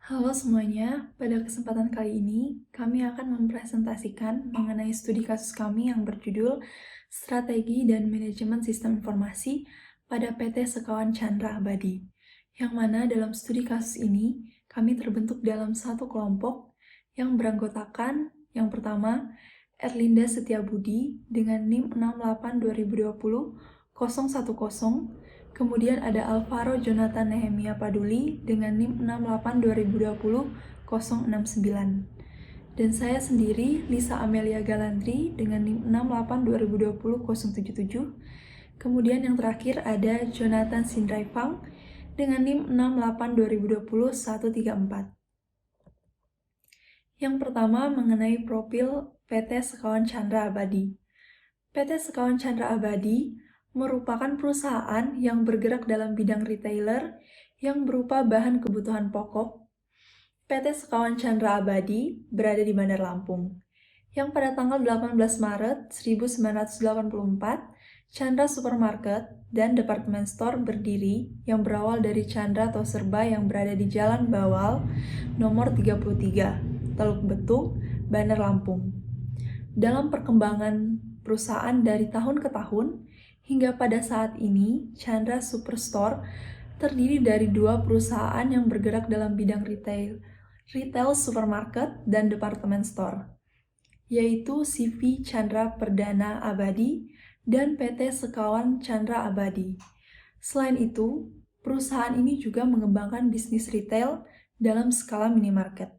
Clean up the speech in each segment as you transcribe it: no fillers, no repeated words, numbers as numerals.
Halo semuanya, pada kesempatan kali ini kami akan mempresentasikan mengenai studi kasus kami yang berjudul Strategi dan Manajemen Sistem Informasi pada PT Sekawan Chandra Abadi. Yang mana dalam studi kasus ini kami terbentuk dalam satu kelompok yang beranggotakan yang pertama Erlinda Setiabudi dengan NIM 68202010. Kemudian ada Alvaro Jonathan Nehemia Paduli dengan NIM 68202069. Dan saya sendiri, Lisa Amelia Galantri dengan NIM 68202077. Kemudian yang terakhir ada Jonathan Sindraifang dengan NIM 68202134. Yang pertama mengenai profil PT Sekawan Chandra Abadi. PT Sekawan Chandra Abadi merupakan perusahaan yang bergerak dalam bidang retailer yang berupa bahan kebutuhan pokok. PT Sekawan Chandra Abadi berada di Bandar Lampung, yang pada tanggal 18 Maret 1984, Chandra Supermarket dan Department Store berdiri yang berawal dari Chandra atau Serba yang berada di Jalan Bawal nomor 33, Teluk Betung, Bandar Lampung. Dalam perkembangan perusahaan dari tahun ke tahun, hingga pada saat ini, Chandra Superstore terdiri dari dua perusahaan yang bergerak dalam bidang retail supermarket dan department store, yaitu CV Chandra Perdana Abadi dan PT Sekawan Chandra Abadi. Selain itu, perusahaan ini juga mengembangkan bisnis retail dalam skala minimarket.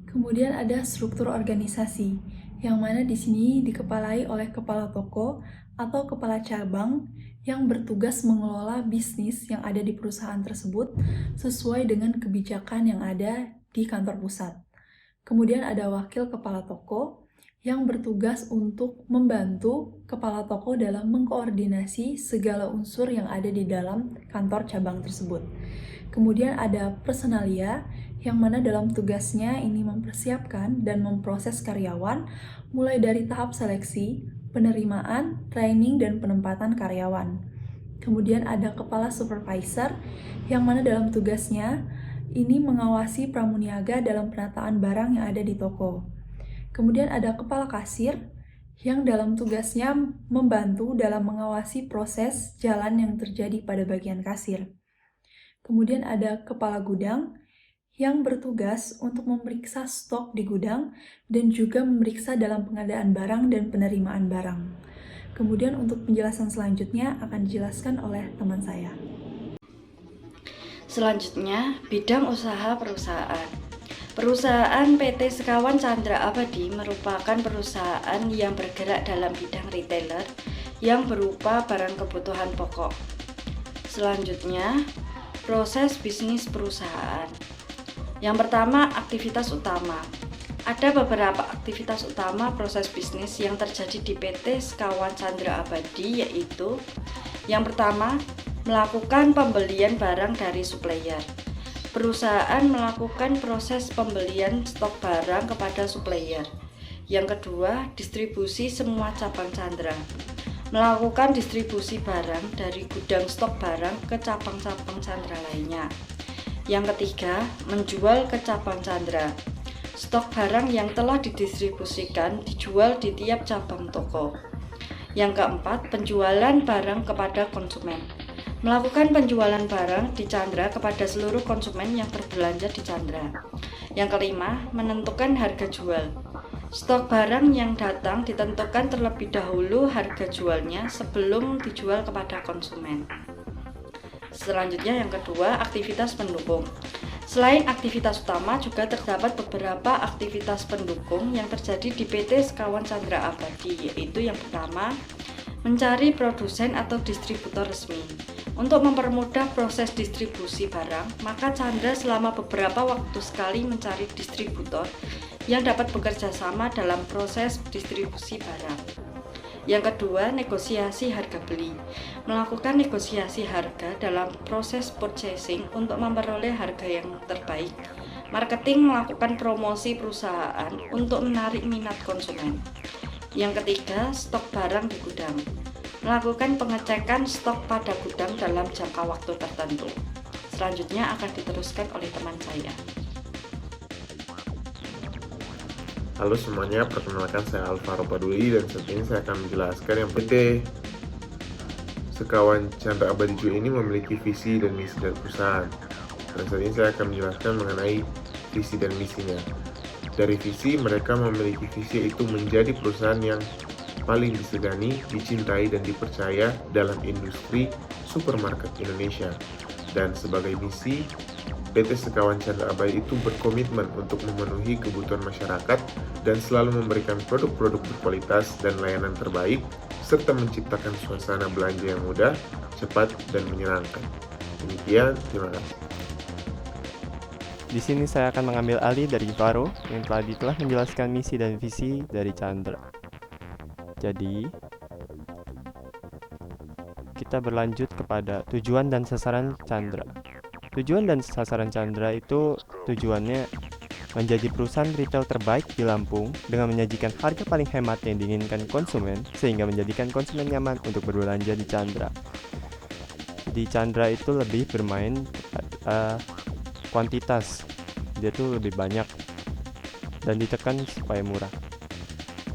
Kemudian ada struktur organisasi, yang mana di sini dikepalai oleh kepala toko atau kepala cabang yang bertugas mengelola bisnis yang ada di perusahaan tersebut sesuai dengan kebijakan yang ada di kantor pusat. Kemudian ada wakil kepala toko yang bertugas untuk membantu kepala toko dalam mengkoordinasi segala unsur yang ada di dalam kantor cabang tersebut. Kemudian ada personalia yang mana dalam tugasnya ini mempersiapkan dan memproses karyawan mulai dari tahap seleksi, penerimaan, training, dan penempatan karyawan. Kemudian ada kepala supervisor yang mana dalam tugasnya ini mengawasi pramuniaga dalam penataan barang yang ada di toko. Kemudian ada kepala kasir yang dalam tugasnya membantu dalam mengawasi proses jalan yang terjadi pada bagian kasir. Kemudian ada kepala gudang yang bertugas untuk memeriksa stok di gudang dan juga memeriksa dalam pengadaan barang dan penerimaan barang. Kemudian untuk penjelasan selanjutnya akan dijelaskan oleh teman saya. Selanjutnya, bidang usaha perusahaan. Perusahaan PT Sekawan Chandra Abadi merupakan perusahaan yang bergerak dalam bidang retailer yang berupa barang kebutuhan pokok. Selanjutnya, proses bisnis perusahaan. Yang pertama, aktivitas utama. Ada beberapa aktivitas utama proses bisnis yang terjadi di PT Sekawan Chandra Abadi, yaitu yang pertama, melakukan pembelian barang dari supplier. Perusahaan melakukan proses pembelian stok barang kepada supplier. Yang kedua, distribusi semua cabang Chandra. Melakukan distribusi barang dari gudang stok barang ke cabang-cabang Chandra lainnya. Yang ketiga, menjual ke cabang Chandra. Stok barang yang telah didistribusikan dijual di tiap cabang toko. Yang keempat, penjualan barang kepada konsumen. Melakukan penjualan barang di Chandra kepada seluruh konsumen yang berbelanja di Chandra. Yang kelima, menentukan harga jual. Stok barang yang datang ditentukan terlebih dahulu harga jualnya sebelum dijual kepada konsumen. Selanjutnya yang kedua, aktivitas pendukung. Selain aktivitas utama, juga terdapat beberapa aktivitas pendukung yang terjadi di PT Sekawan Chandra Abadi, yaitu yang pertama, mencari produsen atau distributor resmi. Untuk mempermudah proses distribusi barang, maka Chandra selama beberapa waktu sekali mencari distributor yang dapat bekerja sama dalam proses distribusi barang. Yang kedua, negosiasi harga beli. Melakukan negosiasi harga dalam proses purchasing untuk memperoleh harga yang terbaik. Marketing melakukan promosi perusahaan untuk menarik minat konsumen. Yang ketiga, stok barang di gudang. Melakukan pengecekan stok pada gudang dalam jangka waktu tertentu. selanjutnya akan diteruskan oleh teman saya. Halo semuanya, perkenalkan saya Alvaro Paduli dan saat ini saya akan menjelaskan yang PT Sekawan Chandra Abadi II ini memiliki visi dan misi dari perusahaan. Dan saat ini saya akan menjelaskan mengenai visi dan misinya. Dari visi, mereka memiliki visi yaitu menjadi perusahaan yang paling disegani, dicintai, dan dipercaya dalam industri supermarket Indonesia. Dan sebagai misi, PT Sekawan Chandra Abadi itu berkomitmen untuk memenuhi kebutuhan masyarakat dan selalu memberikan produk-produk berkualitas dan layanan terbaik, serta menciptakan suasana belanja yang mudah, cepat, dan menyenangkan. Demikian, terima kasih. Di sini saya akan mengambil alih dari Faro yang telah menjelaskan misi dan visi dari Chandra. Jadi, kita berlanjut kepada tujuan dan sasaran Chandra. Tujuan dan sasaran Chandra itu tujuannya menjadi perusahaan retail terbaik di Lampung dengan menyajikan harga paling hemat yang diinginkan konsumen sehingga menjadikan konsumen nyaman untuk berbelanja di Chandra. Di Chandra itu lebih bermain kuantitas, dia tuh lebih banyak dan ditekan supaya murah.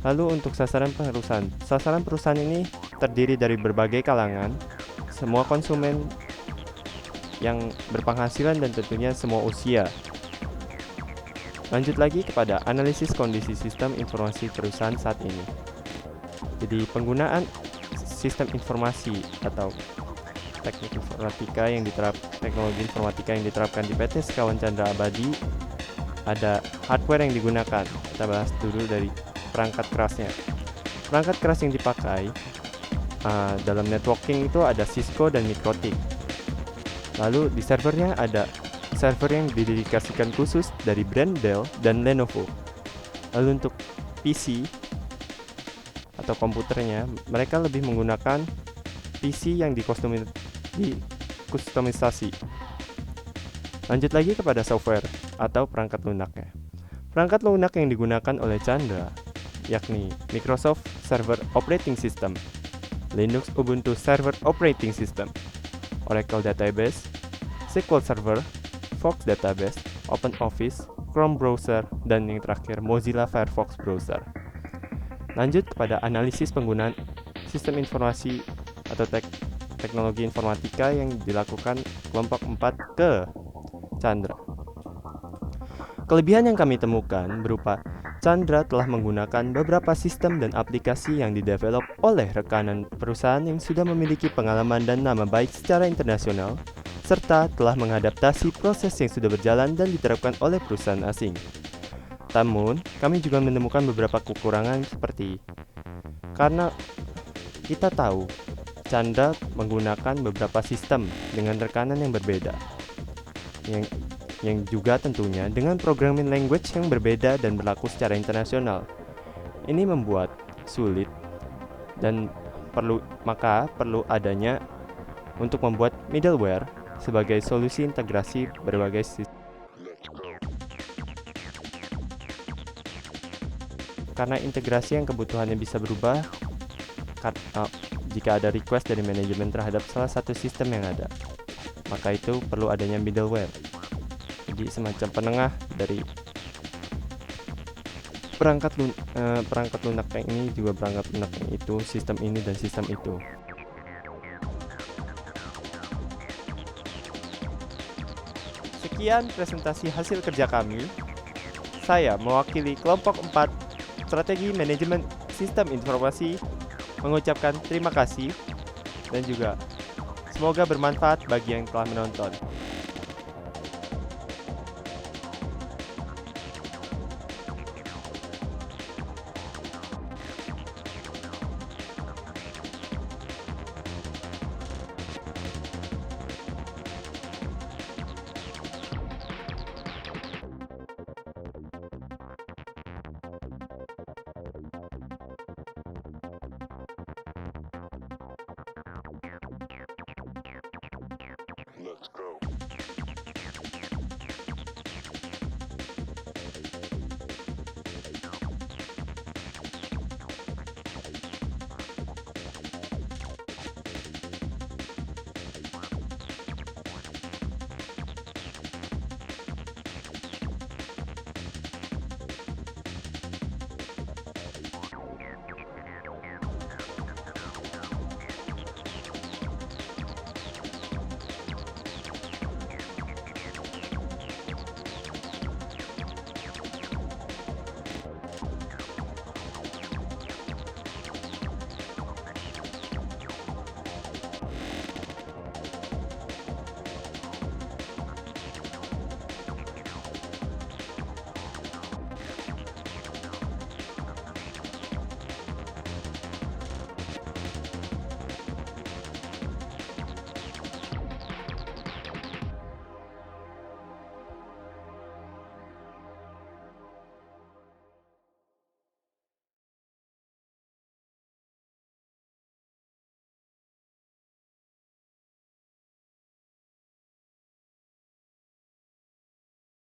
Lalu untuk sasaran perusahaan ini terdiri dari berbagai kalangan, semua konsumen yang berpenghasilan dan tentunya semua usia. Lanjut lagi kepada analisis kondisi sistem informasi perusahaan saat ini. Jadi penggunaan sistem informasi atau teknologi informatika yang diterapkan di PT Sekawan Chandra Abadi, ada hardware yang digunakan. Kita bahas dulu dari perangkat kerasnya. Perangkat keras yang dipakai dalam networking itu ada Cisco dan Mikrotik. Lalu di servernya ada server yang didedikasikan khusus dari brand Dell dan Lenovo. Lalu untuk PC atau komputernya, mereka lebih menggunakan PC yang dikustomisasi. Lanjut lagi kepada software atau perangkat lunaknya. Perangkat lunak yang digunakan oleh Chandra yakni Microsoft Server Operating System, Linux Ubuntu Server Operating System, Oracle Database, SQL Server, Fox Database, OpenOffice, Chrome Browser, dan yang terakhir Mozilla Firefox Browser. Lanjut kepada analisis penggunaan sistem informasi atau teknologi informatika yang dilakukan kelompok 4 ke Chandra. Kelebihan yang kami temukan berupa Chandra telah menggunakan beberapa sistem dan aplikasi yang didevelop oleh rekanan perusahaan yang sudah memiliki pengalaman dan nama baik secara internasional, serta telah mengadaptasi proses yang sudah berjalan dan diterapkan oleh perusahaan asing. Namun, kami juga menemukan beberapa kekurangan seperti karena kita tahu Chandra menggunakan beberapa sistem dengan rekanan yang berbeda, yang juga tentunya dengan programming language yang berbeda dan berlaku secara internasional. Ini membuat sulit dan perlu adanya untuk membuat middleware sebagai solusi integrasi berbagai sistem. Karena integrasi yang kebutuhannya bisa berubah jika ada request dari manajemen terhadap salah satu sistem yang ada, maka itu perlu adanya middleware. Jadi semacam penengah dari perangkat lunak yang ini juga perangkat lunak yang itu, sistem ini dan sistem itu. Sekian presentasi hasil kerja kami. Saya mewakili kelompok 4 Strategi Manajemen Sistem Informasi mengucapkan terima kasih dan juga semoga bermanfaat bagi yang telah menonton.